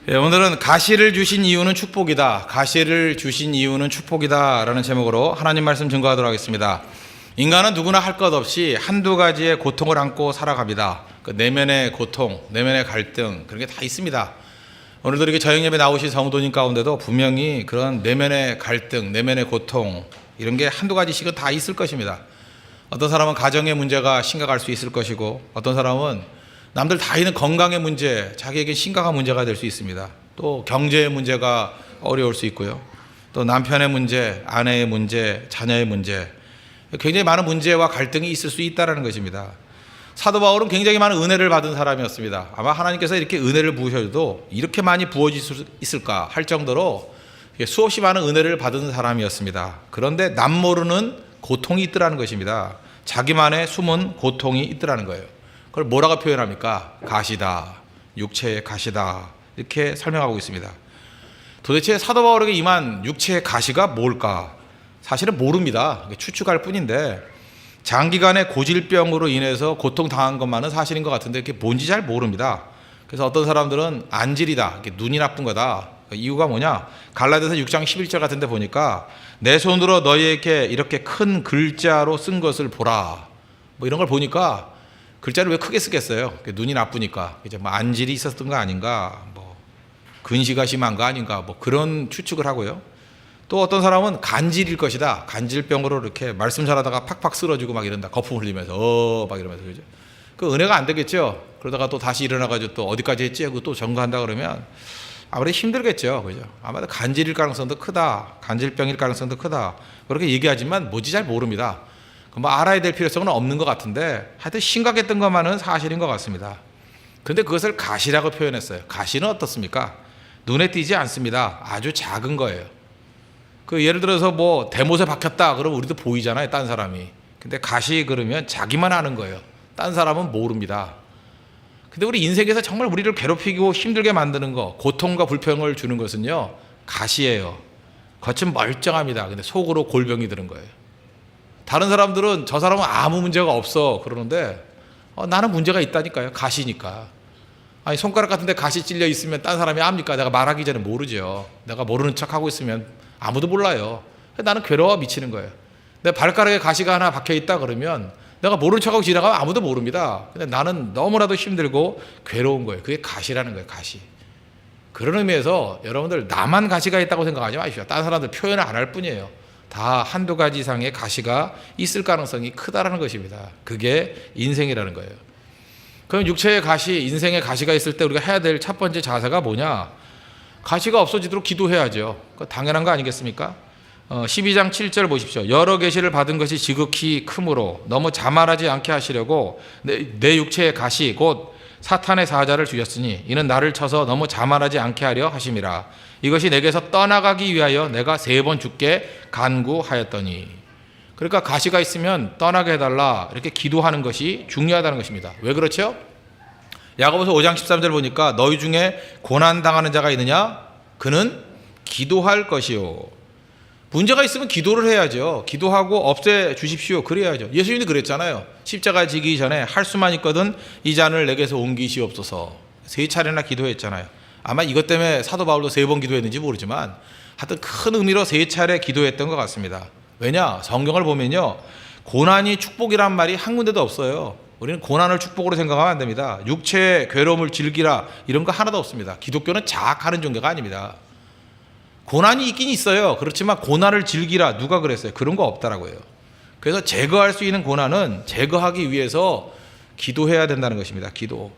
오늘은 가시를 주신 이유는 축복이다. 가시를 주신 이유는 축복이다 라는 제목으로 하나님 말씀 증거하도록 하겠습니다. 인간은 누구나 할 것 없이 한두 가지의 고통을 안고 살아갑니다. 그 내면의 고통, 내면의 갈등 그런 게 다 있습니다. 오늘도 이렇게 저녁예배 나오신 성도님 가운데도 분명히 그런 내면의 갈등, 내면의 고통 이런 게 한두 가지씩은 다 있을 것입니다. 어떤 사람은 가정의 문제가 심각할 수 있을 것이고, 어떤 사람은 남들 다 있는 건강의 문제, 자기에게 심각한 문제가 될 수 있습니다. 또 경제의 문제가 어려울 수 있고요. 또 남편의 문제, 아내의 문제, 자녀의 문제, 굉장히 많은 문제와 갈등이 있을 수 있다는 것입니다. 사도 바울은 굉장히 많은 은혜를 받은 사람이었습니다. 아마 하나님께서 이렇게 은혜를 부으셔도 이렇게 많이 부어질 수 있을까 할 정도로 수없이 많은 은혜를 받은 사람이었습니다. 그런데 남모르는 고통이 있더라는 것입니다. 자기만의 숨은 고통이 있더라는 거예요. 그걸 뭐라고 표현합니까? 가시다, 육체의 가시다, 이렇게 설명하고 있습니다. 도대체 사도 바울에게 임한 육체의 가시가 뭘까? 사실은 모릅니다. 추측할 뿐인데, 장기간의 고질병으로 인해서 고통당한 것만은 사실인 것 같은데 그게 뭔지 잘 모릅니다. 그래서 어떤 사람들은 안질이다, 눈이 나쁜 거다. 이유가 뭐냐? 갈라디아서 6장 11절 같은 데 보니까 내 손으로 너희에게 이렇게 큰 글자로 쓴 것을 보라, 뭐 이런 걸 보니까 글자를 왜 크게 쓰겠어요? 눈이 나쁘니까. 이제 뭐 안질이 있었던 거 아닌가, 뭐 근시가 심한 거 아닌가, 뭐 그런 추측을 하고요. 또 어떤 사람은 간질일 것이다. 간질병으로 이렇게 말씀 잘하다가 팍팍 쓰러지고 막 이런다. 거품 흘리면서 막 이러면서, 그죠? 그 은혜가 안 되겠죠. 그러다가 또 다시 일어나가지고 또 어디까지 했지 하고 또 점거한다 그러면 아무래도 힘들겠죠, 그죠? 아마도 간질일 가능성도 크다, 간질병일 가능성도 크다, 그렇게 얘기하지만 뭔지 잘 모릅니다. 뭐 알아야 될 필요성은 없는 것 같은데 하여튼 심각했던 것만은 사실인 것 같습니다. 그런데 그것을 가시라고 표현했어요. 가시는 어떻습니까? 눈에 띄지 않습니다. 아주 작은 거예요. 그 예를 들어서 뭐 대못에 박혔다 그러면 우리도 보이잖아요, 딴 사람이. 근데 가시 그러면 자기만 아는 거예요. 딴 사람은 모릅니다. 근데 우리 인생에서 정말 우리를 괴롭히고 힘들게 만드는 거, 고통과 불평을 주는 것은요, 가시예요. 겉은 멀쩡합니다. 근데 속으로 골병이 드는 거예요. 다른 사람들은 저 사람은 아무 문제가 없어 그러는데 나는 문제가 있다니까요. 가시니까. 아니 손가락 같은 데 가시 찔려 있으면 딴 사람이 압니까? 내가 말하기 전에 모르죠. 내가 모르는 척하고 있으면 아무도 몰라요. 나는 괴로워 미치는 거예요. 내 발가락에 가시가 하나 박혀 있다 그러면 내가 모르는 척하고 지나가면 아무도 모릅니다. 근데 나는 너무나도 힘들고 괴로운 거예요. 그게 가시라는 거예요. 가시. 그런 의미에서 여러분들 나만 가시가 있다고 생각하지 마십시오. 다른 사람들 표현을 안 할 뿐이에요. 다 한두 가지 이상의 가시가 있을 가능성이 크다라는 것입니다. 그게 인생이라는 거예요. 그럼 육체의 가시, 인생의 가시가 있을 때 우리가 해야 될 첫 번째 자세가 뭐냐? 가시가 없어지도록 기도해야죠. 그거 당연한 거 아니겠습니까? 12장 7절 보십시오. 여러 계시를 받은 것이 지극히 크므로 너무 자만하지 않게 하시려고 내 육체의 가시 곧 사탄의 사자를 주셨으니 이는 나를 쳐서 너무 자만하지 않게 하려 하심이라. 이것이 내게서 떠나가기 위하여 내가 3번 주께 간구하였더니. 그러니까 가시가 있으면 떠나게 해달라 이렇게 기도하는 것이 중요하다는 것입니다. 왜 그렇죠? 야고보서 5장 13절 보니까 너희 중에 고난당하는 자가 있느냐? 그는 기도할 것이요. 문제가 있으면 기도를 해야죠. 기도하고 없애 주십시오. 그래야죠. 예수님도 그랬잖아요. 십자가 지기 전에 할 수만 있거든 이 잔을 내게서 옮기시옵소서. 3차례나 기도했잖아요. 아마 이것 때문에 사도 바울도 3번 기도했는지 모르지만 하여튼 큰 의미로 3차례 기도했던 것 같습니다. 왜냐? 성경을 보면요, 고난이 축복이란 말이 한 군데도 없어요. 우리는 고난을 축복으로 생각하면 안 됩니다. 육체의 괴로움을 즐기라 이런 거 하나도 없습니다. 기독교는 자학하는 종교가 아닙니다. 고난이 있긴 있어요. 그렇지만 고난을 즐기라 누가 그랬어요? 그런 거 없다라고요. 그래서 제거할 수 있는 고난은 제거하기 위해서 기도해야 된다는 것입니다. 기도.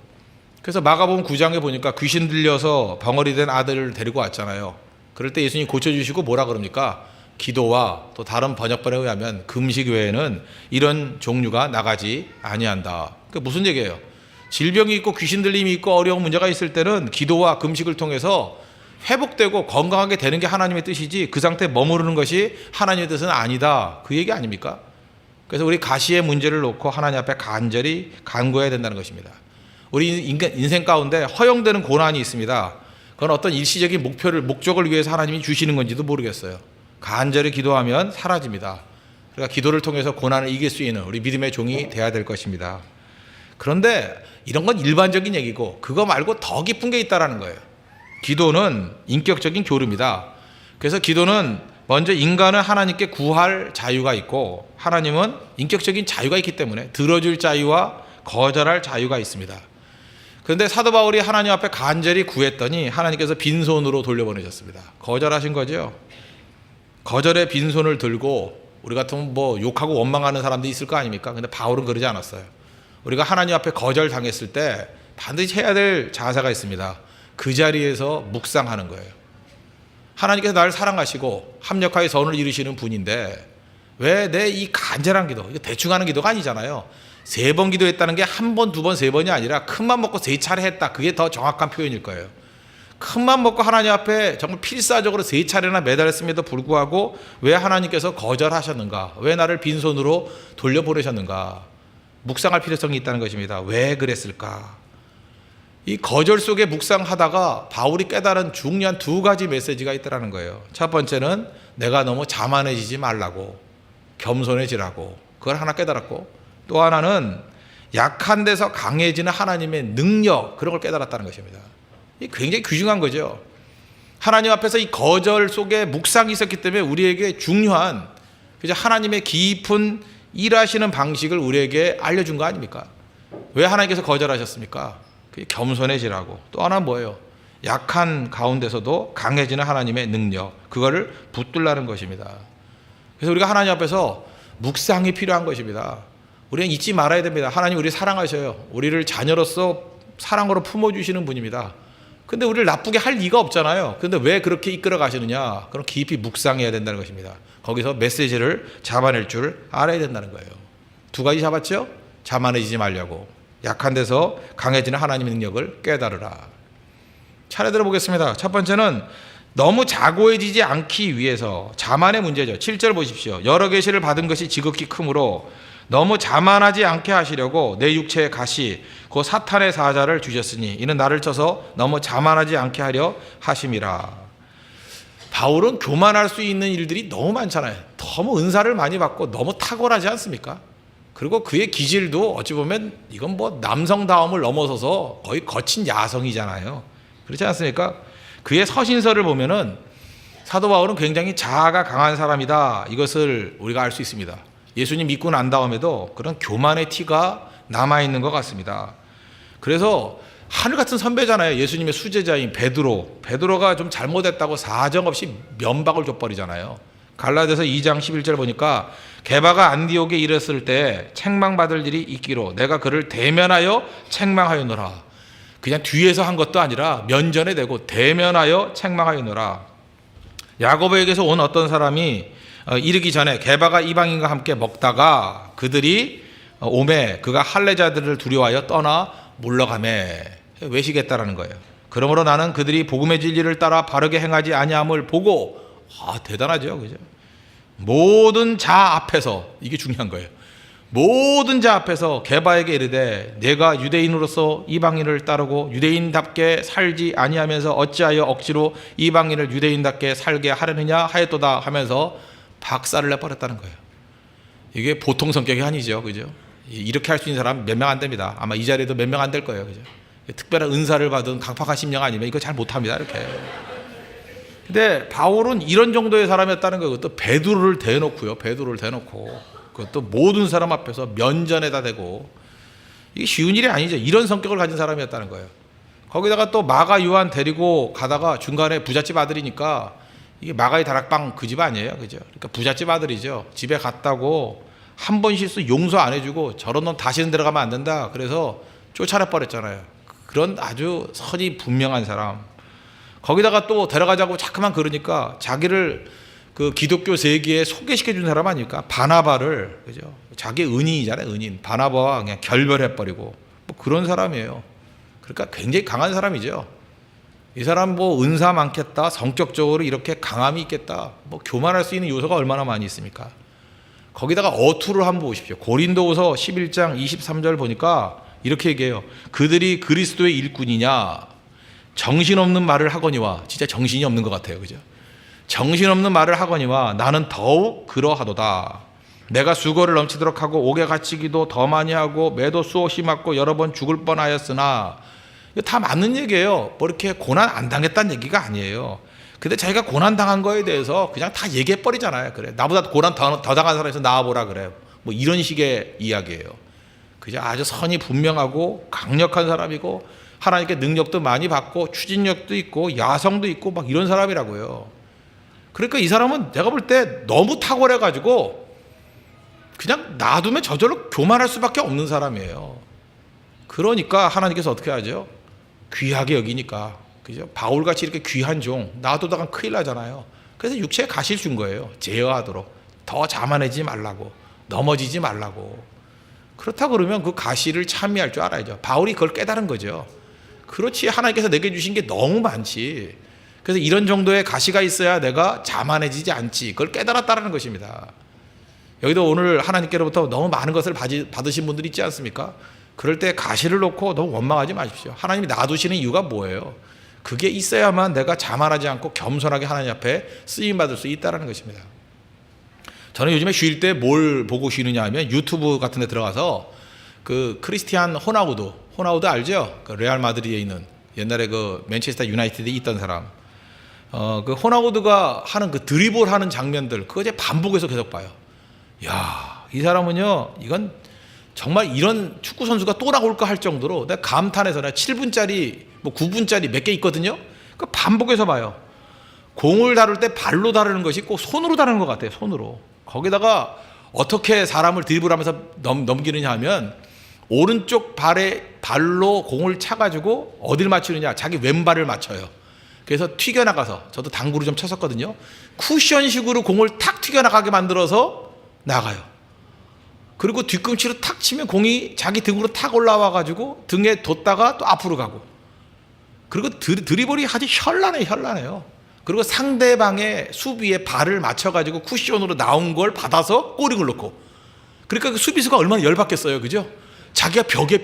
그래서 마가복음 9장에 보니까 귀신 들려서 벙어리 된 아들을 데리고 왔잖아요. 그럴 때 예수님이 고쳐주시고 뭐라 그럽니까? 기도와 또 다른 번역본에 의하면 금식 외에는 이런 종류가 나가지 아니한다. 그게 무슨 얘기예요? 질병이 있고 귀신 들림이 있고 어려운 문제가 있을 때는 기도와 금식을 통해서 회복되고 건강하게 되는 게 하나님의 뜻이지 그 상태에 머무르는 것이 하나님의 뜻은 아니다. 그 얘기 아닙니까? 그래서 우리 가시의 문제를 놓고 하나님 앞에 간절히 간구해야 된다는 것입니다. 우리 인생 가운데 허용되는 고난이 있습니다. 그건 어떤 일시적인 목적을 위해서 하나님이 주시는 건지도 모르겠어요. 간절히 기도하면 사라집니다. 그러니까 기도를 통해서 고난을 이길 수 있는 우리 믿음의 종이 돼야 될 것입니다. 그런데 이런 건 일반적인 얘기고 그거 말고 더 깊은 게 있다라는 거예요. 기도는 인격적인 교류입니다. 그래서 기도는 먼저 인간은 하나님께 구할 자유가 있고 하나님은 인격적인 자유가 있기 때문에 들어줄 자유와 거절할 자유가 있습니다. 그런데 사도 바울이 하나님 앞에 간절히 구했더니 하나님께서 빈손으로 돌려보내셨습니다. 거절하신 거죠. 거절의 빈손을 들고 우리 같으면 뭐 욕하고 원망하는 사람도 있을 거 아닙니까? 근데 바울은 그러지 않았어요. 우리가 하나님 앞에 거절당했을 때 반드시 해야 될 자세가 있습니다. 그 자리에서 묵상하는 거예요. 하나님께서 나를 사랑하시고 합력하여 선을 이루시는 분인데 왜 내 이 간절한 기도, 이거 대충 하는 기도가 아니잖아요. 3번 기도했다는 게 1번, 2번, 3번이 아니라 큰맘 먹고 3차례 했다. 그게 더 정확한 표현일 거예요. 큰맘 먹고 하나님 앞에 정말 필사적으로 3차례나 매달렸음에도 불구하고 왜 하나님께서 거절하셨는가? 왜 나를 빈손으로 돌려보내셨는가? 묵상할 필요성이 있다는 것입니다. 왜 그랬을까? 이 거절 속에 묵상하다가 바울이 깨달은 중요한 2가지 메시지가 있더라는 거예요. 첫 번째는 내가 너무 자만해지지 말라고, 겸손해지라고, 그걸 하나 깨달았고, 또 하나는 약한 데서 강해지는 하나님의 능력, 그런 걸 깨달았다는 것입니다. 이 굉장히 귀중한 거죠. 하나님 앞에서 이 거절 속에 묵상이 있었기 때문에 우리에게 중요한 하나님의 깊은 일하시는 방식을 우리에게 알려준 거 아닙니까? 왜 하나님께서 거절하셨습니까? 그게 겸손해지라고. 또 하나는 뭐예요? 약한 가운데서도 강해지는 하나님의 능력, 그거를 붙들라는 것입니다. 그래서 우리가 하나님 앞에서 묵상이 필요한 것입니다. 우리는 잊지 말아야 됩니다. 하나님 우리 사랑하셔요. 우리를 자녀로서 사랑으로 품어주시는 분입니다. 근데 우리를 나쁘게 할 리가 없잖아요. 근데 왜 그렇게 이끌어 가시느냐? 그럼 깊이 묵상해야 된다는 것입니다. 거기서 메시지를 잡아낼 줄 알아야 된다는 거예요. 2가지 잡았죠? 자만해지지 말려고. 약한 데서 강해지는 하나님의 능력을 깨달으라. 차례 들어보겠습니다. 첫 번째는 너무 자고해지지 않기 위해서 자만의 문제죠. 7절 보십시오. 여러 계시를 받은 것이 지극히 크므로 너무 자만하지 않게 하시려고 내 육체의 가시 그 사탄의 사자를 주셨으니 이는 나를 쳐서 너무 자만하지 않게 하려 하심이라. 바울은 교만할 수 있는 일들이 너무 많잖아요. 너무 은사를 많이 받고 너무 탁월하지 않습니까? 그리고 그의 기질도 어찌 보면 이건 뭐 남성다움을 넘어서서 거의 거친 야성이잖아요. 그렇지 않습니까? 그의 서신서를 보면은 사도 바울은 굉장히 자아가 강한 사람이다. 이것을 우리가 알 수 있습니다. 예수님 믿고 난 다음에도 그런 교만의 티가 남아있는 것 같습니다. 그래서 하늘 같은 선배잖아요. 예수님의 수제자인 베드로가 좀 잘못했다고 사정없이 면박을 줘버리잖아요. 갈라디아서 2장 11절 보니까 게바가 안디옥에 이르렀을 때 책망받을 일이 있기로 내가 그를 대면하여 책망하였노라. 그냥 뒤에서 한 것도 아니라 면전에 대고 대면하여 책망하였노라. 야고보에게서 온 어떤 사람이 이르기 전에 게바가 이방인과 함께 먹다가 그들이 오매 그가 할례자들을 두려워하여 떠나 물러가매. 외식했다라는 거예요. 그러므로 나는 그들이 복음의 진리를 따라 바르게 행하지 아니함을 보고 대단하죠, 그죠? 모든 자 앞에서, 이게 중요한 거예요. 모든 자 앞에서 게바에게 이르되 내가 유대인으로서 이방인을 따르고 유대인답게 살지 아니하면서 어찌하여 억지로 이방인을 유대인답게 살게 하려느냐 하였도다 하면서 박살을 내버렸다는 거예요. 이게 보통 성격이 아니죠, 그죠? 이렇게 할 수 있는 사람 몇 명 안 됩니다. 아마 이 자리에도 몇 명 안 될 거예요, 그죠? 특별한 은사를 받은 강팍한 심령 아니면 이거 잘 못합니다, 이렇게. 근데 바울은 이런 정도의 사람이었다는 거예요. 또 베드로를 대놓고요, 그것도 모든 사람 앞에서 면전에다 대고. 이게 쉬운 일이 아니죠. 이런 성격을 가진 사람이었다는 거예요. 거기다가 또 마가 요한 데리고 가다가 중간에 부잣집 아들이니까 이게 마가의 다락방 그 집 아니에요, 그죠? 그러니까 부잣집 아들이죠. 집에 갔다고 한 번 실수 용서 안 해주고 저런 놈 다시는 들어가면 안 된다. 그래서 쫓아내 버렸잖아요. 그런 아주 선이 분명한 사람. 거기다가 또 데려가자고 자꾸만 그러니까 자기를 그 기독교 세계에 소개시켜 준 사람 아닙니까? 바나바를, 그죠? 자기 은인이잖아요, 은인. 바나바와 그냥 결별해 버리고 뭐 그런 사람이에요. 그러니까 굉장히 강한 사람이죠. 이 사람 뭐 은사 많겠다, 성격적으로 이렇게 강함이 있겠다, 뭐 교만할 수 있는 요소가 얼마나 많이 있습니까? 거기다가 어투를 한번 보십시오. 고린도후서 11장 23절 보니까 이렇게 얘기해요. 그들이 그리스도의 일꾼이냐, 정신없는 말을 하거니와. 진짜 정신이 없는 것 같아요, 그죠? 정신없는 말을 하거니와 나는 더욱 그러하도다. 내가 수고를 넘치도록 하고 옥에 갇히기도 더 많이 하고 매도 수없이 맞고 여러 번 죽을 뻔하였으나, 다 맞는 얘기예요. 뭐 이렇게 고난 안 당했다는 얘기가 아니에요. 근데 자기가 고난 당한 거에 대해서 그냥 다 얘기해 버리잖아요. 그래, 나보다 고난 더 당한 사람에서 나와보라 그래. 뭐 이런 식의 이야기예요. 그죠? 아주 선이 분명하고 강력한 사람이고 하나님께 능력도 많이 받고 추진력도 있고 야성도 있고 막 이런 사람이라고요. 그러니까 이 사람은 내가 볼 때 너무 탁월해 가지고 그냥 놔두면 저절로 교만할 수밖에 없는 사람이에요. 그러니까 하나님께서 어떻게 하죠? 귀하게 여기니까, 그죠? 바울같이 이렇게 귀한 종 놔두다가 큰일 나잖아요. 그래서 육체에 가시를 준 거예요. 제어하도록, 더 자만해지지 말라고, 넘어지지 말라고. 그렇다 그러면 그 가시를 참여할 줄 알아야죠. 바울이 그걸 깨달은 거죠. 그렇지, 하나님께서 내게 주신 게 너무 많지. 그래서 이런 정도의 가시가 있어야 내가 자만해지지 않지. 그걸 깨달았다는 것입니다. 여기도 오늘 하나님께로부터 너무 많은 것을 받으신 분들이 있지 않습니까? 그럴 때 가시를 놓고 너무 원망하지 마십시오. 하나님이 놔두시는 이유가 뭐예요? 그게 있어야만 내가 자만하지 않고 겸손하게 하나님 앞에 쓰임받을 수 있다는 것입니다. 저는 요즘에 쉴 때 뭘 보고 쉬느냐 하면 유튜브 같은 데 들어가서 그 크리스티안 호나우드 알죠? 그 레알 마드리드에 있는, 옛날에 그 맨체스터 유나이티드에 있던 사람. 그 호나우드가 하는 그 드리블 하는 장면들, 그거 이제 반복해서 계속 봐요. 야, 이 사람은요, 이건 정말 이런 축구 선수가 또 나올까 할 정도로 내가 감탄해서, 내가 7분짜리 뭐 9분짜리 몇 개 있거든요. 그 반복해서 봐요. 공을 다룰 때 발로 다루는 것이 꼭 손으로 다루는 것 같아요. 손으로. 거기다가 어떻게 사람을 드리블하면서 넘기느냐 하면 오른쪽 발로 공을 차가지고 어딜 맞추느냐, 자기 왼발을 맞춰요. 그래서 튀겨나가서, 저도 당구를 좀 쳤었거든요. 쿠션식으로 공을 탁 튀겨나가게 만들어서 나가요. 그리고 뒤꿈치로 탁 치면 공이 자기 등으로 탁 올라와가지고 등에 뒀다가 또 앞으로 가고. 그리고 드리블이 아주 현란해요. 그리고 상대방의 수비에 발을 맞춰가지고 쿠션으로 나온 걸 받아서 꼬링을 넣고. 그러니까 그 수비수가 얼마나 열받겠어요. 그죠? 자기가 벽에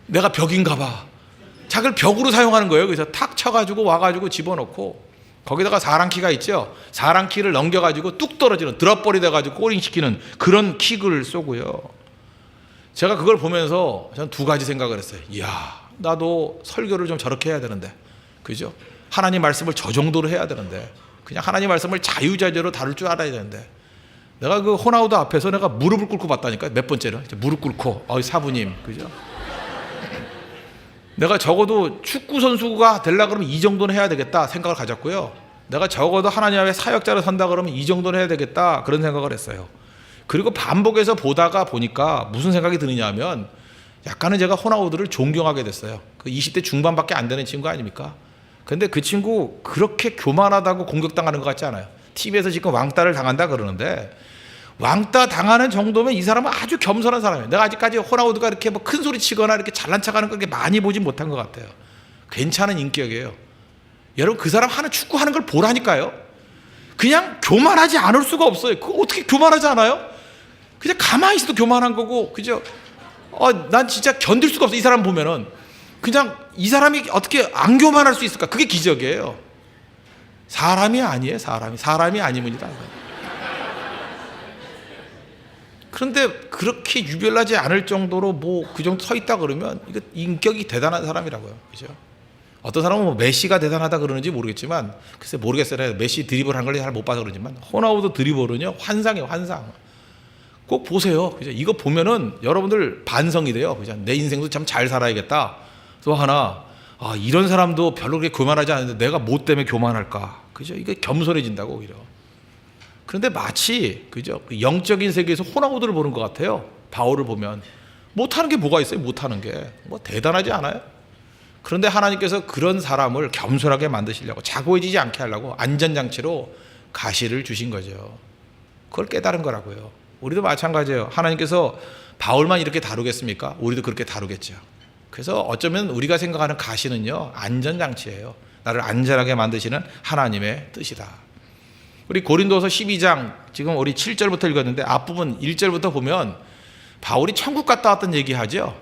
내가 벽인가 봐. 자기를 벽으로 사용하는 거예요. 그래서 탁 쳐가지고 와가지고 집어넣고, 거기다가 사랑키가 있죠. 사랑키를 넘겨가지고 뚝 떨어지는, 드롭볼이 돼가지고 꼬링 시키는 그런 킥을 쏘고요. 제가 그걸 보면서 저는 두 가지 생각을 했어요. 이야, 나도 설교를 좀 저렇게 해야 되는데, 그죠? 하나님 말씀을 저 정도로 해야 되는데, 그냥 하나님 말씀을 자유자재로 다룰 줄 알아야 되는데, 내가 그 호나우드 앞에서 내가 무릎을 꿇고 봤다니까. 몇 번째로 무릎 꿇고, 사부님, 그죠? 내가 적어도 축구 선수가 되려고 그러면 이 정도는 해야 되겠다 생각을 가졌고요. 내가 적어도 하나님 앞에 사역자로 선다 그러면 이 정도는 해야 되겠다, 그런 생각을 했어요. 그리고 반복해서 보니까 무슨 생각이 드느냐 하면, 약간은 제가 호나우드를 존경하게 됐어요. 그 20대 중반밖에 안 되는 친구 아닙니까? 근데 그 친구 그렇게 교만하다고 공격당하는 것 같지 않아요. TV에서 지금 왕따를 당한다 그러는데, 왕따 당하는 정도면 이 사람은 아주 겸손한 사람이에요. 내가 아직까지 호나우드가 이렇게 뭐 큰 소리 치거나 이렇게 잘난 척하는 걸 많이 보진 못한 것 같아요. 괜찮은 인격이에요. 여러분, 그 사람 하는 축구하는 걸 보라니까요. 그냥 교만하지 않을 수가 없어요. 그거 어떻게 교만하지 않아요? 그냥 가만히 있어도 교만한 거고, 그죠? 난 진짜 견딜 수가 없어. 이 사람 보면은 그냥 이 사람이 어떻게 안 교만할 수 있을까? 그게 기적이에요. 사람이 아니에요. 사람이 아니문이다. 그런데 그렇게 유별나지 않을 정도로 뭐 그 정도 서 있다 그러면 이거 인격이 대단한 사람이라고요. 그죠? 어떤 사람은 뭐 메시가 대단하다 그러는지 모르겠지만, 글쎄 모르겠어요. 메시 드리블 한 걸 잘 못 봐서 그러지만, 호나우드 드리블은요, 환상이에요. 환상. 꼭 보세요. 그죠? 이거 보면은 여러분들 반성이 돼요. 그죠? 내 인생도 참 잘 살아야겠다. 또 하나, 이런 사람도 별로 그렇게 교만하지 않은데 내가 뭐 때문에 교만할까? 그죠? 이게 겸손해진다고 오히려. 그런데 마치, 그죠? 영적인 세계에서 호나우드를 보는 것 같아요. 바울을 보면 못하는 게 뭐가 있어요? 못하는 게 뭐 대단하지 않아요? 그런데 하나님께서 그런 사람을 겸손하게 만드시려고, 자고해지지 않게 하려고 안전장치로 가시를 주신 거죠. 그걸 깨달은 거라고요. 우리도 마찬가지예요. 하나님께서 바울만 이렇게 다루겠습니까? 우리도 그렇게 다루겠죠. 그래서 어쩌면 우리가 생각하는 가시는요, 안전장치예요. 나를 안전하게 만드시는 하나님의 뜻이다. 우리 고린도서 12장, 지금 우리 7절부터 읽었는데 앞부분 1절부터 보면 바울이 천국 갔다 왔던 얘기하죠.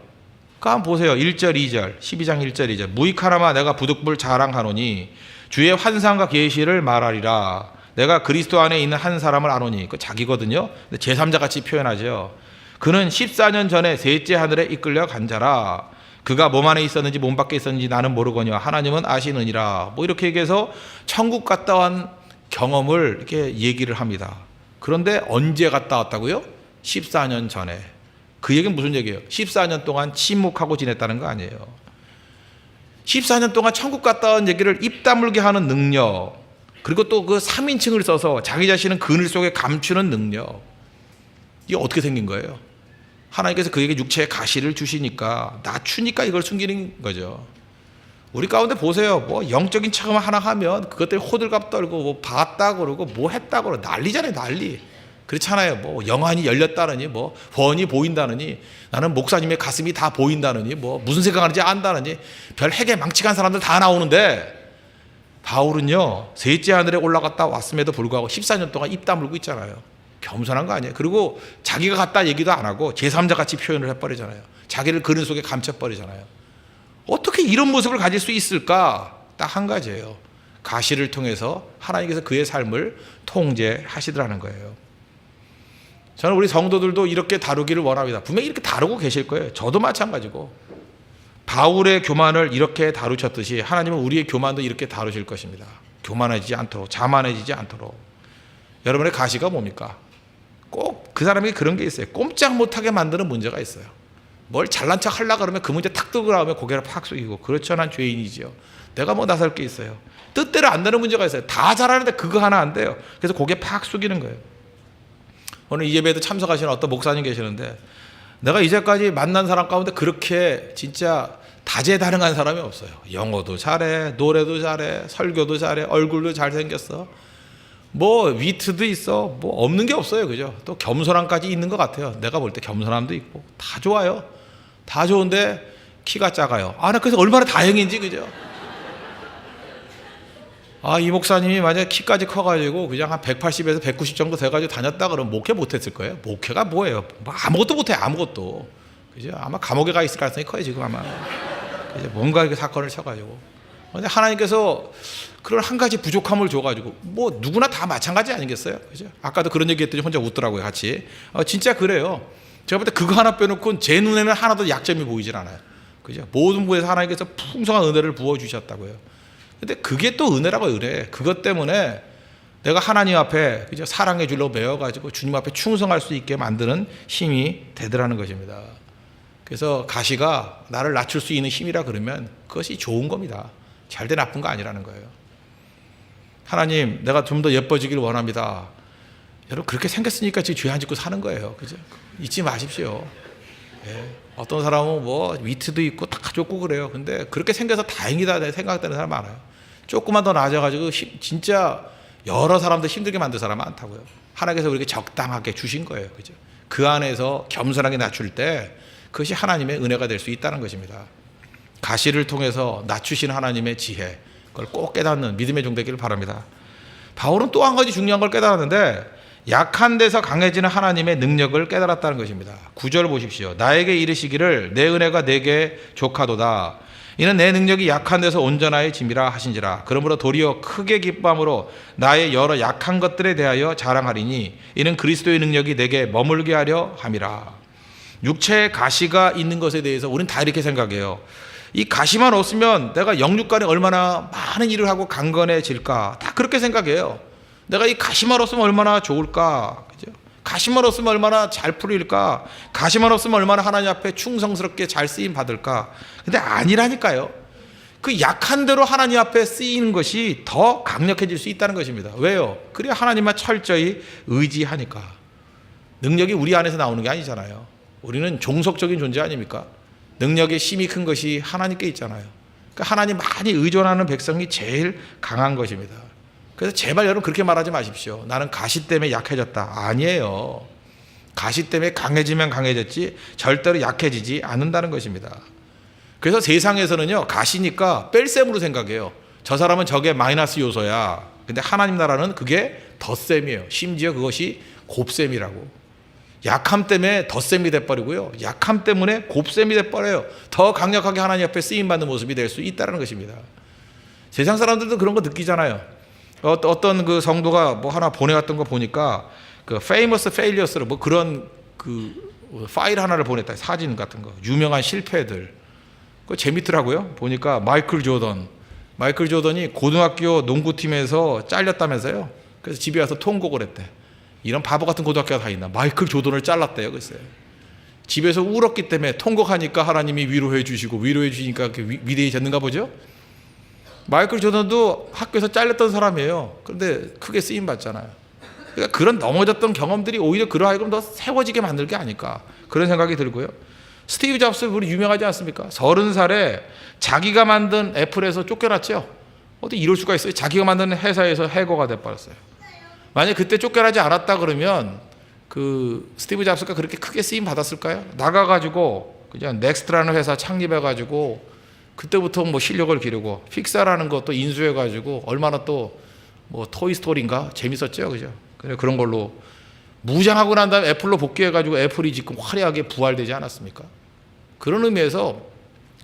그 한번 보세요. 1절 2절, 12장 1절 2절. 무익하나마 내가 부득불 자랑하노니 주의 환상과 계시를 말하리라. 내가 그리스도 안에 있는 한 사람을 아노니. 그 자기거든요. 제3자 같이 표현하죠. 그는 14년 전에 셋째 하늘에 이끌려 간 자라. 그가 몸 안에 있었는지 몸 밖에 있었는지 나는 모르거니와 하나님은 아시느니라. 뭐 이렇게 얘기해서 천국 갔다 온 경험을 이렇게 얘기를 합니다. 그런데 언제 갔다 왔다고요? 14년 전에. 그 얘기는 무슨 얘기예요? 14년 동안 침묵하고 지냈다는 거 아니에요. 14년 동안 천국 갔다 온 얘기를 입 다물게 하는 능력, 그리고 또 그 3인칭을 써서 자기 자신은 그늘 속에 감추는 능력, 이게 어떻게 생긴 거예요? 하나님께서 그에게 육체의 가시를 주시니까, 낮추니까 이걸 숨기는 거죠. 우리 가운데 보세요. 뭐 영적인 체험 하나 하면 그것 때문에 호들갑 떨고 뭐 봤다 그러고 뭐 했다 그러고 난리잖아요, 난리. 그렇잖아요. 뭐 영안이 열렸다느니, 뭐 훤히 보인다느니, 나는 목사님의 가슴이 다 보인다느니, 뭐 무슨 생각하는지 안다느니, 별 핵에 망치간 사람들 다 나오는데, 바울은요 셋째 하늘에 올라갔다 왔음에도 불구하고 14년 동안 입 다물고 있잖아요. 겸손한 거 아니에요. 그리고 자기가 갔다 얘기도 안 하고 제3자 같이 표현을 해버리잖아요. 자기를 그늘 속에 감춰버리잖아요. 어떻게 이런 모습을 가질 수 있을까? 딱 한 가지예요. 가시를 통해서 하나님께서 그의 삶을 통제하시더라는 거예요. 저는 우리 성도들도 이렇게 다루기를 원합니다. 분명히 이렇게 다루고 계실 거예요. 저도 마찬가지고. 바울의 교만을 이렇게 다루셨듯이 하나님은 우리의 교만도 이렇게 다루실 것입니다. 교만해지지 않도록, 자만해지지 않도록. 여러분의 가시가 뭡니까? 꼭 그 사람이 그런 게 있어요. 꼼짝 못하게 만드는 문제가 있어요. 뭘 잘난 척 하려고 그러면 그 문제 탁 들고 나오면 고개를 팍 숙이고, 그렇죠, 난 죄인이지요. 내가 뭐 나설 게 있어요. 뜻대로 안 되는 문제가 있어요. 다 잘하는데 그거 하나 안 돼요. 그래서 고개 팍 숙이는 거예요. 오늘 이 예배에도 참석하시는 어떤 목사님 계시는데, 내가 이제까지 만난 사람 가운데 그렇게 진짜 다재다능한 사람이 없어요. 영어도 잘해, 노래도 잘해, 설교도 잘해, 얼굴도 잘생겼어, 뭐 위트도 있어, 뭐 없는 게 없어요. 그죠? 또 겸손함까지 있는 것 같아요. 내가 볼 때 겸손함도 있고 다 좋아요. 다 좋은데 키가 작아요. 나 그래서 얼마나 다행인지. 그죠? 이 목사님이 만약에 키까지 커가지고 그냥 한 180에서 190 정도 돼가지고 다녔다 그러면 목회 못했을 거예요. 목회가 뭐예요? 뭐 아무것도 못해, 아무것도. 그죠? 아마 감옥에 가 있을 가능성이 커요, 지금 아마. 그죠? 뭔가 이렇게 사건을 쳐가지고. 근데 하나님께서 그런 한 가지 부족함을 줘가지고, 뭐 누구나 다 마찬가지 아니겠어요? 그죠? 아까도 그런 얘기 했더니 혼자 웃더라고요, 같이. 진짜 그래요. 제가 볼 때 그거 하나 빼놓고 제 눈에는 하나도 약점이 보이질 않아요. 그죠? 모든 부에서 하나님께서 풍성한 은혜를 부어주셨다고요. 근데 그게 또 은혜라고요, 은혜. 그것 때문에 내가 하나님 앞에, 그죠? 사랑의 줄로 매어가지고 주님 앞에 충성할 수 있게 만드는 힘이 되더라는 것입니다. 그래서 가시가 나를 낮출 수 있는 힘이라 그러면 그것이 좋은 겁니다. 잘돼 나쁜 거 아니라는 거예요. 하나님, 내가 좀 더 예뻐지길 원합니다. 여러분, 그렇게 생겼으니까 지금 죄 안 짓고 사는 거예요. 그죠? 잊지 마십시오. 예. 어떤 사람은 뭐 위트도 있고 다 좋고 그래요. 근데 그렇게 생겨서 다행이다 생각되는 사람 많아요. 조금만 더 나아져가지고 진짜 여러 사람들 힘들게 만든 사람 많다고요. 하나님께서 우리에게 적당하게 주신 거예요. 그죠? 그 안에서 겸손하게 낮출 때 그것이 하나님의 은혜가 될 수 있다는 것입니다. 가시를 통해서 낮추신 하나님의 지혜, 그걸 꼭 깨닫는 믿음의 종 되기를 바랍니다. 바울은 또 한 가지 중요한 걸 깨달았는데, 약한 데서 강해지는 하나님의 능력을 깨달았다는 것입니다. 9절 보십시오. 나에게 이르시기를 내 은혜가 내게 족하도다. 이는 내 능력이 약한 데서 온전하여 짐이라 하신지라. 그러므로 도리어 크게 기뻐함으로 나의 여러 약한 것들에 대하여 자랑하리니 이는 그리스도의 능력이 내게 머물게 하려 함이라. 육체의 가시가 있는 것에 대해서 우리는 다 이렇게 생각해요. 이 가시만 없으면 내가 영육간에 얼마나 많은 일을 하고 강건해질까, 다 그렇게 생각해요. 내가 이 가시만 없으면 얼마나 좋을까, 그죠? 가시만 없으면 얼마나 잘 풀릴까, 가시만 없으면 얼마나 하나님 앞에 충성스럽게 잘 쓰임 받을까. 근데 아니라니까요. 그 약한 대로 하나님 앞에 쓰이는 것이 더 강력해질 수 있다는 것입니다. 왜요? 그래야 하나님만 철저히 의지하니까. 능력이 우리 안에서 나오는 게 아니잖아요. 우리는 종속적인 존재 아닙니까? 능력의 힘이 큰 것이 하나님께 있잖아요. 그러니까 하나님 많이 의존하는 백성이 제일 강한 것입니다. 그래서 제발 여러분 그렇게 말하지 마십시오. 나는 가시 때문에 약해졌다. 아니에요. 가시 때문에 강해지면 강해졌지 절대로 약해지지 않는다는 것입니다. 그래서 세상에서는요, 가시니까 뺄셈으로 생각해요. 저 사람은 저게 마이너스 요소야. 근데 하나님 나라는 그게 덧셈이에요. 심지어 그것이 곱셈이라고. 약함 때문에 덧셈이 돼버리고요, 약함 때문에 곱셈이 돼버려요. 더 강력하게 하나님 앞에 쓰임받는 모습이 될 수 있다는 것입니다. 세상 사람들도 그런 거 느끼잖아요. 어떤 그 성도가 뭐 하나 보내왔던 거 보니까 그 famous failures로 뭐 그런 그 파일 하나를 보냈다. 사진 같은 거. 유명한 실패들. 그거 재밌더라고요. 보니까 마이클 조던이 고등학교 농구팀에서 잘렸다면서요. 그래서 집에 와서 통곡을 했대. 이런 바보 같은 고등학교가 다 있나. 마이클 조던을 잘랐대요. 글쎄. 집에서 울었기 때문에 통곡하니까 하나님이 위로해 주시고 위로해 주시니까 위대해졌는가 보죠. 마이클 조던도 학교에서 잘렸던 사람이에요. 그런데 크게 쓰임 받잖아요. 그러니까 그런 넘어졌던 경험들이 오히려 그러하여금 더 세워지게 만들 게 아닐까, 그런 생각이 들고요. 스티브 잡스 우리 유명하지 않습니까? 30살에 자기가 만든 애플에서 쫓겨났죠. 어떻게 이럴 수가 있어요? 자기가 만든 회사에서 해고가 돼버렸어요. 만약 그때 쫓겨나지 않았다 그러면 그 스티브 잡스가 그렇게 크게 쓰임 받았을까요? 나가가지고 그냥 넥스트라는 회사 창립해가지고 그때부터 뭐 실력을 기르고, 픽사라는 것도 인수해가지고 얼마나 또 뭐 토이스토리인가 재밌었죠, 그죠? 그런 걸로 무장하고 난 다음에 애플로 복귀해가지고 애플이 지금 화려하게 부활되지 않았습니까? 그런 의미에서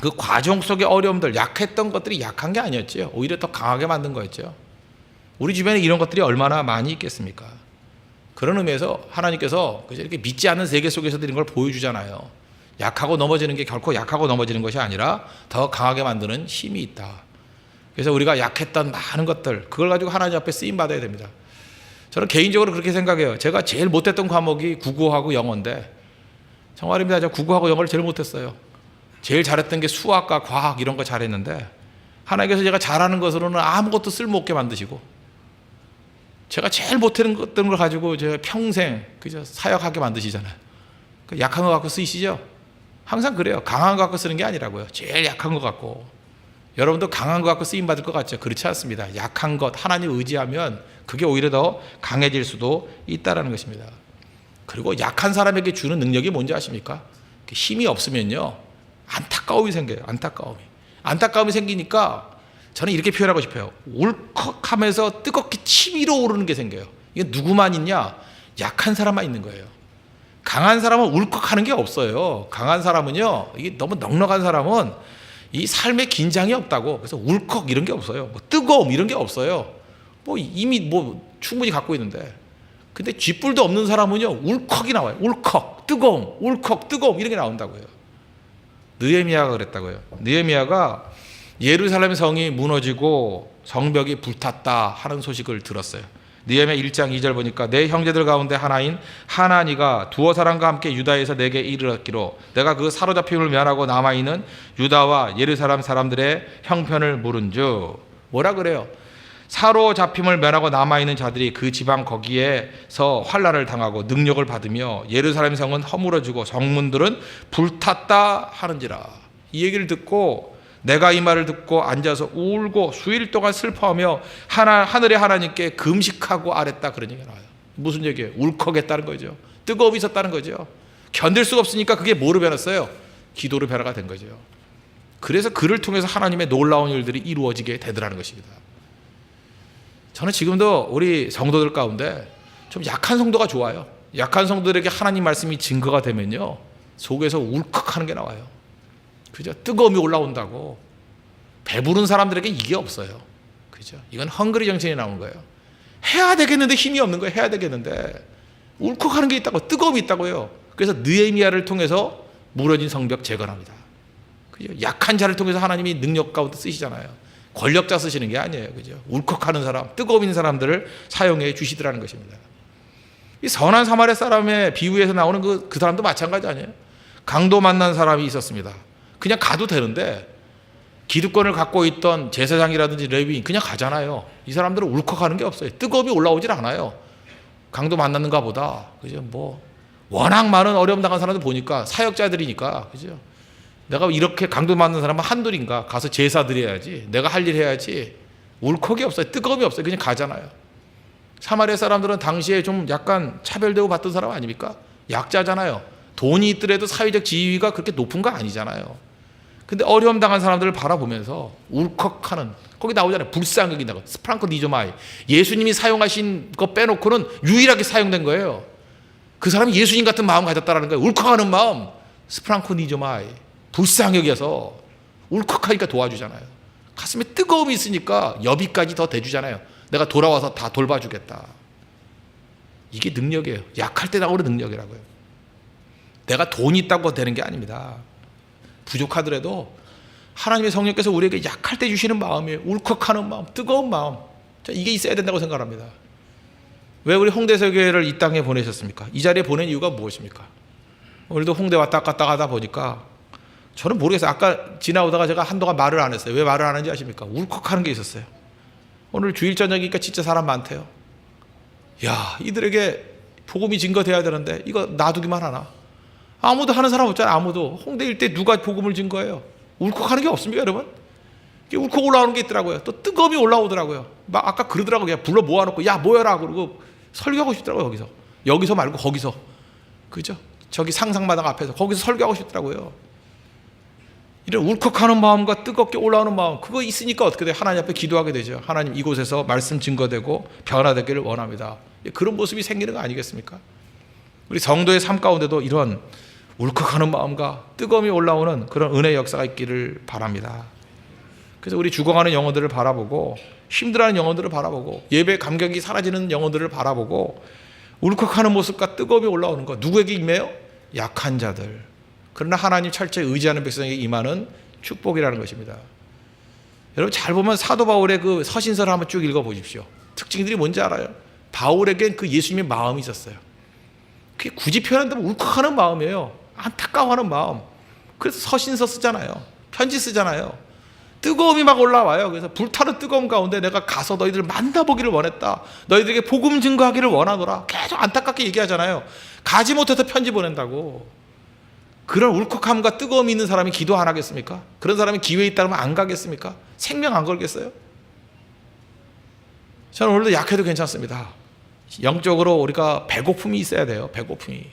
그 과정 속의 어려움들, 약했던 것들이 약한 게 아니었죠. 오히려 더 강하게 만든 거였죠. 우리 주변에 이런 것들이 얼마나 많이 있겠습니까? 그런 의미에서 하나님께서 이렇게 믿지 않는 세계 속에서도 이런 걸 보여주잖아요. 약하고 넘어지는 게 결코 약하고 넘어지는 것이 아니라 더 강하게 만드는 힘이 있다. 그래서 우리가 약했던 많은 것들, 그걸 가지고 하나님 앞에 쓰임 받아야 됩니다. 저는 개인적으로 그렇게 생각해요. 제가 제일 못했던 과목이 국어하고 영어인데, 정말입니다. 저 국어하고 영어를 제일 못했어요. 제일 잘했던 게 수학과 과학 이런 거 잘했는데, 하나님께서 제가 잘하는 것으로는 아무것도 쓸모없게 만드시고, 제가 제일 못했던 걸 가지고 제가 평생 그저 사역하게 만드시잖아요. 약한 거 갖고 쓰이시죠? 항상 그래요. 강한 거 갖고 쓰는 게 아니라고요. 제일 약한 거 갖고. 여러분도 강한 거 갖고 쓰임 받을 것 같죠? 그렇지 않습니다. 약한 것, 하나님 의지하면 그게 오히려 더 강해질 수도 있다는 것입니다. 그리고 약한 사람에게 주는 능력이 뭔지 아십니까? 힘이 없으면요, 안타까움이 생겨요. 안타까움이 생기니까 저는 이렇게 표현하고 싶어요. 울컥하면서 뜨겁게 치밀어 오르는 게 생겨요. 이게 누구만 있냐? 약한 사람만 있는 거예요. 강한 사람은 울컥하는 게 없어요. 강한 사람은요, 이게 너무 넉넉한 사람은 이 삶에 긴장이 없다고. 그래서 울컥 이런 게 없어요. 뭐 뜨거움 이런 게 없어요. 뭐 이미 뭐 충분히 갖고 있는데. 근데 쥐뿔도 없는 사람은요, 울컥이 나와요. 울컥, 뜨거움 이런 게 나온다고요. 느헤미야가 그랬다고요. 느헤미야가 예루살렘 성이 무너지고 성벽이 불탔다 하는 소식을 들었어요. 느헤미야 1장 2절 보니까 내 형제들 가운데 하나인 하나니가 두어 사람과 함께 유다에서 내게 이르렀기로 내가 그 사로잡힘을 면하고 남아있는 유다와 예루살렘 사람들의 형편을 물은즉. 뭐라 그래요? 사로잡힘을 면하고 남아있는 자들이 그 지방 거기에서 환난을 당하고 능력을 받으며 예루살렘 성은 허물어지고 성문들은 불탔다 하는지라. 이 얘기를 듣고 내가 이 말을 듣고 앉아서 울고 수일 동안 슬퍼하며 하늘의 하나님께 금식하고 아랬다, 그런 얘기가 나와요. 무슨 얘기예요? 울컥했다는 거죠. 뜨거움이 있었다는 거죠. 견딜 수가 없으니까 그게 뭐로 변했어요? 기도로 변화가 된 거죠. 그래서 그를 통해서 하나님의 놀라운 일들이 이루어지게 되더라는 것입니다. 저는 지금도 우리 성도들 가운데 좀 약한 성도가 좋아요. 약한 성도들에게 하나님 말씀이 증거가 되면요, 속에서 울컥하는 게 나와요. 그죠? 뜨거움이 올라온다고. 배부른 사람들에게 이게 없어요. 그죠? 이건 헝그리 정신이 나오는 거예요. 해야 되겠는데 힘이 없는 거예요. 해야 되겠는데 울컥하는 게 있다고, 뜨거움이 있다고요. 그래서 느헤미야를 통해서 무너진 성벽 재건합니다. 그죠? 약한 자를 통해서 하나님이 능력 가운데 쓰시잖아요. 권력자 쓰시는 게 아니에요. 그죠? 울컥하는 사람, 뜨거움 있는 사람들을 사용해 주시더라는 것입니다. 이 선한 사마리아 사람의 비유에서 나오는 그 사람도 마찬가지 아니에요? 강도 만난 사람이 있었습니다. 그냥 가도 되는데 기득권을 갖고 있던 제사장이라든지 레위인 그냥 가잖아요. 이 사람들은 울컥하는 게 없어요. 뜨거움이 올라오질 않아요. 강도 만났는가 보다. 그죠? 뭐 워낙 많은 어려움 당한 사람들 보니까 사역자들이니까, 그죠? 내가 이렇게 강도 만난 사람은 한둘인가? 가서 제사 드려야지. 내가 할 일 해야지. 울컥이 없어요. 뜨거움이 없어요. 그냥 가잖아요. 사마리아 사람들은 당시에 좀 약간 차별되고 봤던 사람 아닙니까? 약자잖아요. 돈이 있더라도 사회적 지위가 그렇게 높은 거 아니잖아요. 근데 어려움 당한 사람들을 바라보면서 울컥하는, 거기 나오잖아요. 불쌍하게 나가. 스프랑크 니조마이. 예수님이 사용하신 거 빼놓고는 유일하게 사용된 거예요. 그 사람이 예수님 같은 마음 가졌다라는 거예요. 울컥하는 마음. 스프랑크 니조마이. 불쌍히 여겨서 울컥하니까 도와주잖아요. 가슴에 뜨거움이 있으니까 여비까지 더 대주잖아요. 내가 돌아와서 다 돌봐주겠다. 이게 능력이에요. 약할 때 나오는 능력이라고요. 내가 돈이 있다고 되는 게 아닙니다. 부족하더라도 하나님의 성령께서 우리에게 약할 때 주시는 마음이에요. 울컥하는 마음, 뜨거운 마음. 이게 있어야 된다고 생각합니다. 왜 우리 홍대설교회를 이 땅에 보내셨습니까? 이 자리에 보낸 이유가 무엇입니까? 오늘도 홍대 왔다 갔다 하다 보니까 저는 모르겠어요. 아까 지나오다가 제가 한동안 말을 안 했어요. 왜 말을 안 하는지 아십니까? 울컥하는 게 있었어요. 오늘 주일 저녁이니까 진짜 사람 많대요. 야, 이들에게 복음이 증거돼야 되는데 이거 놔두기만 하나? 아무도 하는 사람 없잖아요. 아무도. 홍대 일대 누가 복음을 증거해요? 울컥하는 게 없습니까, 여러분? 울컥 올라오는 게 있더라고요. 또 뜨거움이 올라오더라고요. 막 아까 그러더라고요. 그냥 불러 모아놓고 야 모여라 그러고 설교하고 싶더라고요. 여기서 말고 거기서. 그죠? 저기 상상마당 앞에서 거기서 설교하고 싶더라고요. 이런 울컥하는 마음과 뜨겁게 올라오는 마음, 그거 있으니까 어떻게 돼요? 하나님 앞에 기도하게 되죠. 하나님, 이곳에서 말씀 증거되고 변화되기를 원합니다. 그런 모습이 생기는 거 아니겠습니까? 우리 성도의 삶 가운데도 이런 울컥하는 마음과 뜨거움이 올라오는 그런 은혜의 역사가 있기를 바랍니다. 그래서 우리 죽어가는 영혼들을 바라보고, 힘들어하는 영혼들을 바라보고, 예배 감격이 사라지는 영혼들을 바라보고, 울컥하는 모습과 뜨거움이 올라오는 것, 누구에게 임해요? 약한 자들. 그러나 하나님 철저히 의지하는 백성에게 임하는 축복이라는 것입니다. 여러분 잘 보면 사도 바울의 그 서신서를 한번 쭉 읽어보십시오. 특징들이 뭔지 알아요? 바울에겐 그 예수님의 마음이 있었어요. 그게 굳이 표현한다면 울컥하는 마음이에요. 안타까워하는 마음. 그래서 서신서 쓰잖아요. 편지 쓰잖아요. 뜨거움이 막 올라와요. 그래서 불타는 뜨거움 가운데 내가 가서 너희들을 만나보기를 원했다. 너희들에게 복음 증거하기를 원하노라. 계속 안타깝게 얘기하잖아요. 가지 못해서 편지 보낸다고. 그런 울컥함과 뜨거움이 있는 사람이 기도 안 하겠습니까? 그런 사람이 기회에 있다면 안 가겠습니까? 생명 안 걸겠어요? 저는 오늘도 약해도 괜찮습니다. 영적으로 우리가 배고픔이 있어야 돼요. 배고픔이.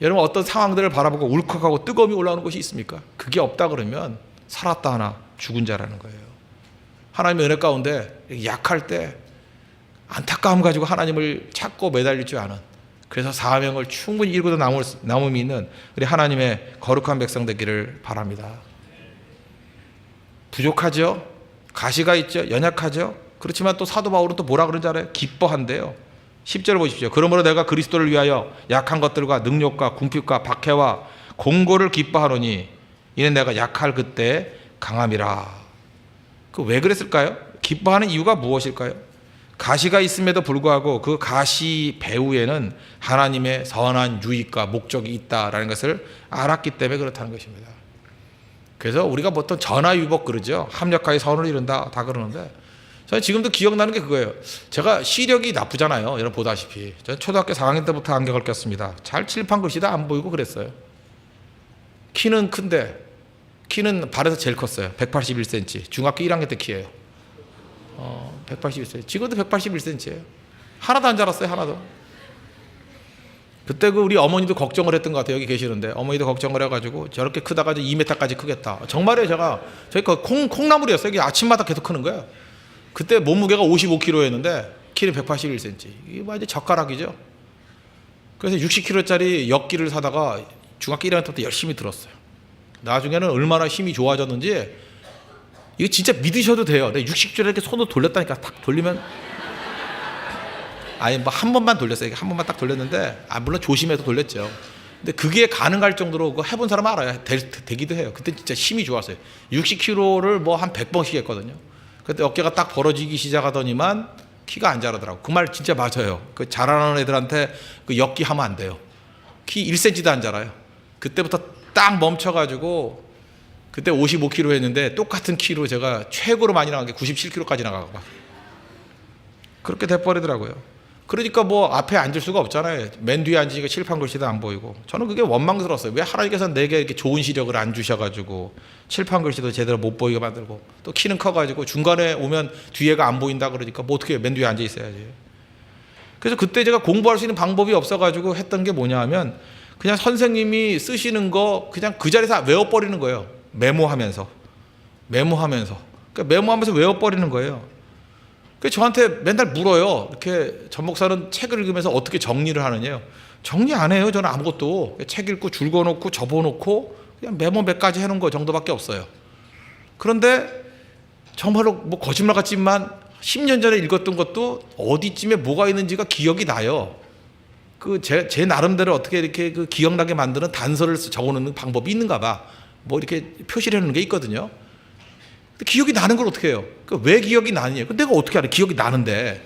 여러분 어떤 상황들을 바라보고 울컥하고 뜨거움이 올라오는 것이 있습니까? 그게 없다 그러면 살았다 하나 죽은 자라는 거예요. 하나님의 은혜 가운데 약할 때 안타까움 가지고 하나님을 찾고 매달릴 줄 아는, 그래서 사명을 충분히 이루고도 남음이 있는 우리 하나님의 거룩한 백성 되기를 바랍니다. 부족하죠? 가시가 있죠? 연약하죠? 그렇지만 또 사도 바울은 또 뭐라 그러는지 알아요? 기뻐한대요. 10절 보십시오. 그러므로 내가 그리스도를 위하여 약한 것들과 능력과 궁핍과 박해와 공고를 기뻐하노니 이는 내가 약할 그때 강함이라. 그 왜 그랬을까요? 기뻐하는 이유가 무엇일까요? 가시가 있음에도 불구하고 그 가시 배후에는 하나님의 선한 유익과 목적이 있다라는 것을 알았기 때문에 그렇다는 것입니다. 그래서 우리가 보통 전화위복 그러죠. 합력하여 선을 이룬다 다 그러는데, 저는 지금도 기억나는 게 그거예요. 제가 시력이 나쁘잖아요. 여러분 보다시피 저는 초등학교 4학년 때부터 안경을 꼈습니다. 잘 칠판 글씨도 안 보이고 그랬어요. 키는 큰데, 키는 발에서 제일 컸어요. 181cm. 중학교 1학년 때 키예요. 181cm. 지금도 181cm예요. 하나도 안 자랐어요. 하나도. 그때 그 우리 어머니도 걱정을 했던 것 같아요. 여기 계시는데 어머니도 걱정을 해가지고 저렇게 크다가 2m까지 크겠다. 정말이에요. 저희 콩나물이었어요. 이게 아침마다 계속 크는 거예요. 그때 몸무게가 55kg였는데 키는 181cm. 이게 완전 젓가락이죠. 그래서 60kg짜리 엿기를 사다가 중학교 1학년 때부터 열심히 들었어요. 나중에는 얼마나 힘이 좋아졌는지 이거 진짜 믿으셔도 돼요. 내가 60kg 이렇게 손으로 돌렸다니까. 탁 돌리면 아니 뭐 한 번만 돌렸어요. 한 번만 딱 돌렸는데 물론 조심해서 돌렸죠. 근데 그게 가능할 정도로 그거 해본 사람 알아요. 되기도 해요. 그때 진짜 힘이 좋았어요. 60kg를 뭐 한 100번씩 했거든요. 그때 어깨가 딱 벌어지기 시작하더니만 키가 안 자라더라고. 그 말 진짜 맞아요. 그 자라는 애들한테 그 엮기 하면 안 돼요. 키 1cm도 안 자라요. 그때부터 딱 멈춰가지고 그때 55kg 했는데 똑같은 키로 제가 최고로 많이 나간 게 97kg까지 나가고 그렇게 돼버리더라고요. 그러니까 뭐 앞에 앉을 수가 없잖아요. 맨 뒤에 앉으니까 칠판 글씨도 안 보이고. 저는 그게 원망스러웠어요. 왜 하나님께서 내게 이렇게 좋은 시력을 안 주셔가지고 칠판 글씨도 제대로 못 보이게 만들고, 또 키는 커가지고 중간에 오면 뒤에가 안 보인다 그러니까 뭐 어떻게 해요? 맨 뒤에 앉아 있어야지. 그래서 그때 제가 공부할 수 있는 방법이 없어가지고 했던 게 뭐냐 하면 그냥 선생님이 쓰시는 거 그냥 그 자리에서 외워버리는 거예요. 메모하면서. 그러니까 메모하면서 외워버리는 거예요. 그래서 저한테 맨날 물어요. 이렇게 전 목사는 책을 읽으면서 어떻게 정리를 하느냐요. 정리 안 해요. 저는 아무것도. 책 읽고 줄거놓고 접어놓고 그냥 메모 몇 가지 해놓은 거 정도밖에 없어요. 그런데 정말로 뭐 거짓말 같지만 10년 전에 읽었던 것도 어디쯤에 뭐가 있는지가 기억이 나요. 제 나름대로 어떻게 이렇게 그 기억나게 만드는 단서를 적어놓는 방법이 있는가 봐. 뭐 이렇게 표시를 해놓는 게 있거든요. 근데 기억이 나는 걸 어떻게 해요? 왜 기억이 나느냐? 내가 어떻게 알아? 기억이 나는데.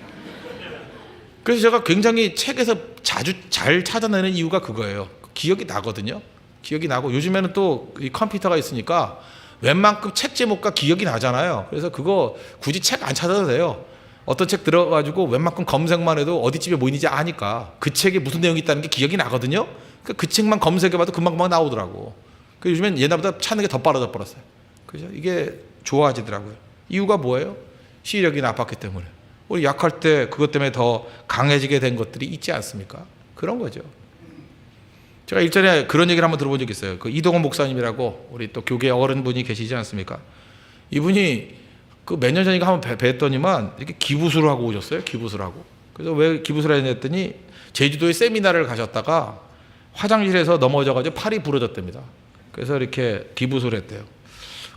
그래서 제가 굉장히 책에서 자주 잘 찾아내는 이유가 그거예요. 기억이 나거든요. 기억이 나고 요즘에는 또 이 컴퓨터가 있으니까 웬만큼 책 제목과 기억이 나잖아요. 그래서 그거 굳이 책 안 찾아도 돼요. 어떤 책 들어가지고 웬만큼 검색만 해도 어디쯤에 뭐 있는지 아니까 그 책에 무슨 내용이 있다는 게 기억이 나거든요. 그 책만 검색해봐도 금방금방 나오더라고. 그래서 요즘엔 옛날보다 찾는 게 더 빨라져 버렸어요. 그죠? 이게 좋아지더라고요. 이유가 뭐예요? 시력이 나빴기 때문에. 우리 약할 때 그것 때문에 더 강해지게 된 것들이 있지 않습니까? 그런 거죠. 제가 일전에 그런 얘기를 한번 들어본 적이 있어요. 그 이동원 목사님이라고 우리 또 교계 어른분이 계시지 않습니까? 이분이 그 몇 년 전인가 한번 뵀더니만 이렇게 기부수를 하고 오셨어요. 기부수를 하고. 그래서 왜 기부수를 했냐 했더니 제주도에 세미나를 가셨다가 화장실에서 넘어져가지고 팔이 부러졌답니다. 그래서 이렇게 기부수를 했대요.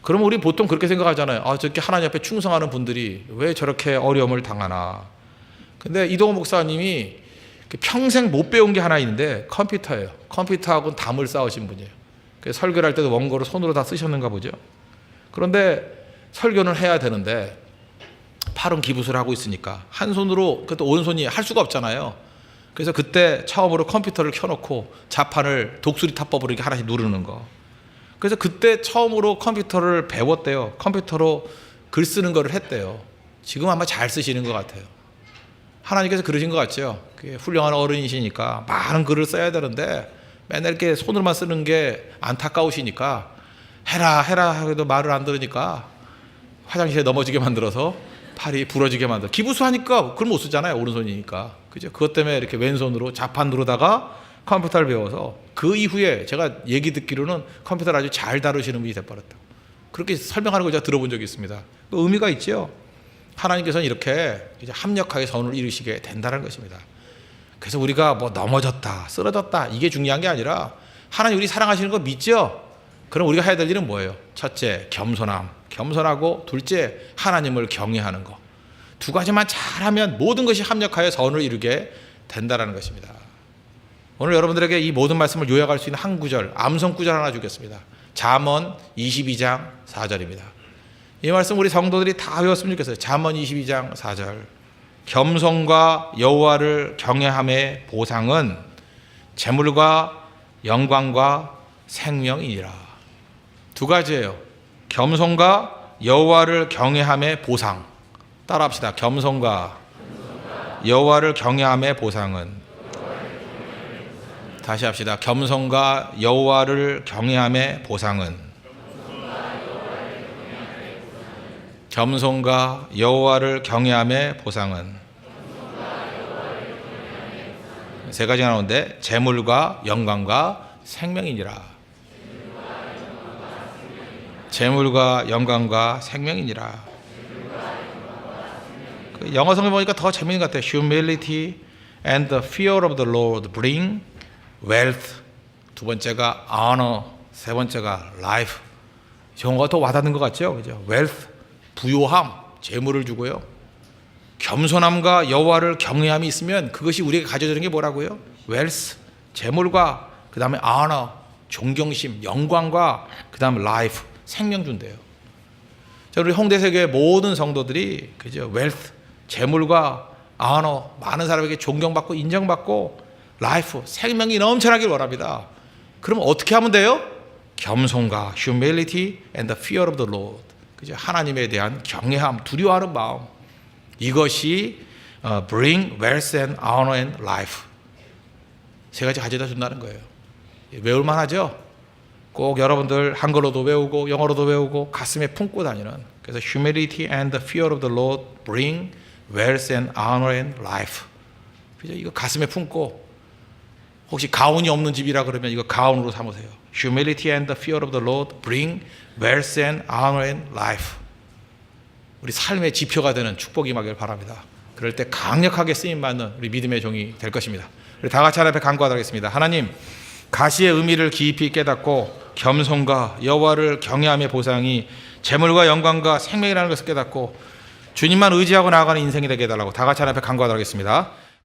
그러면 우리 보통 그렇게 생각하잖아요. 아, 저렇게 하나님 앞에 충성하는 분들이 왜 저렇게 어려움을 당하나. 근데 이동호 목사님이 평생 못 배운 게 하나 있는데 컴퓨터예요. 컴퓨터하고는 담을 쌓으신 분이에요. 그래서 설교를 할 때도 원고를 손으로 다 쓰셨는가 보죠. 그런데 설교는 해야 되는데 팔은 기부수를 하고 있으니까 한 손으로, 그것도 오른손이 할 수가 없잖아요. 그래서 그때 처음으로 컴퓨터를 켜놓고 자판을 독수리 타법으로 이렇게 하나씩 누르는 거. 그래서 그때 처음으로 컴퓨터를 배웠대요. 컴퓨터로 글 쓰는 거를 했대요. 지금 아마 잘 쓰시는 것 같아요. 하나님께서 그러신 것 같죠. 훌륭한 어른이시니까 많은 글을 써야 되는데 맨날 이렇게 손으로만 쓰는 게 안타까우시니까 해라 해도 말을 안 들으니까 화장실에 넘어지게 만들어서 팔이 부러지게 만들어. 기부수 하니까 그걸 못 쓰잖아요. 오른손이니까. 그죠? 그것 때문에 이렇게 왼손으로 자판 누르다가 컴퓨터를 배워서 그 이후에 제가 얘기 듣기로는 컴퓨터를 아주 잘 다루시는 분이 돼버렸다. 그렇게 설명하는 걸 제가 들어본 적이 있습니다. 그 의미가 있죠. 하나님께서는 이렇게 이제 합력하게 선을 이루시게 된다는 것입니다. 그래서 우리가 뭐 넘어졌다, 쓰러졌다 이게 중요한 게 아니라 하나님 우리 사랑하시는 거 믿죠? 그럼 우리가 해야 될 일은 뭐예요? 첫째, 겸손하고 둘째, 하나님을 경외하는 거. 두 가지만 잘하면 모든 것이 합력하여 선을 이루게 된다는 것입니다. 오늘 여러분들에게 이 모든 말씀을 요약할 수 있는 한 구절, 암송 구절 하나 주겠습니다. 잠언 22장 4절입니다. 이 말씀 우리 성도들이 다 외웠으면 좋겠어요. 잠언 22장 4절. 겸손과 여호와를 경외함의 보상은 재물과 영광과 생명이니라. 두 가지예요. 겸손과 여호와를 경외함의 보상. 따라합시다. 겸손과 여호와를 경외함의 보상은. 다시 합시다. 겸손과 여호와를 경외함의 보상은. 겸손과 여호와를 경외함의 보상은. 세 가지가 나오는데 재물과 영광과 생명이니라. 재물과 영광과 생명이니라. 그 영어 성경 보니까 더 재미있는 것 같아요. Humility and the fear of the Lord bring wealth. 두 번째가 honor. 세 번째가 life. 영어가 더 와닿는 것 같죠? 그죠? wealth, 부요함, 재물을 주고요. 겸손함과 여호와를 경외함이 있으면 그것이 우리에게 가져주는 게 뭐라고요? wealth, 재물과 그 다음에 honor, 존경심, 영광과 그 다음에 life, 생명 준대요. 자, 우리 홍대세교의 모든 성도들이 그죠? wealth, 재물과 honor, 많은 사람에게 존경받고 인정받고 life, 생명이 넘쳐나길 원합니다. 그럼 어떻게 하면 돼요? 겸손과 humility and the fear of the Lord. 그죠? 하나님에 대한 경외함, 두려워하는 마음. 이것이 bring wealth and honor and life. 세 가지 가져다 준다는 거예요. 외울만 하죠? 꼭 여러분들 한글로도 외우고 영어로도 외우고 가슴에 품고 다니는. 그래서 humility and the fear of the Lord bring wealth and honor and life. 그죠? 이거 가슴에 품고 혹시 가운이 없는 집이라 그러면 이거 가운으로 삼으세요. Humility and the fear of the Lord bring wealth and honor and life. 우리 삶의 지표가 되는 축복이 임하길 바랍니다. 그럴 때 강력하게 쓰임받는 우리 믿음의 종이 될 것입니다. 우리 다 같이 하나님 앞에 간구하겠습니다. 하나님, 가시의 의미를 깊이 깨닫고 겸손과 여호와를 경외함의 보상이 재물과 영광과 생명이라는 것을 깨닫고 주님만 의지하고 나아가는 인생이 되게 해달라고 다 같이 하나님 앞에 간구하겠습니다.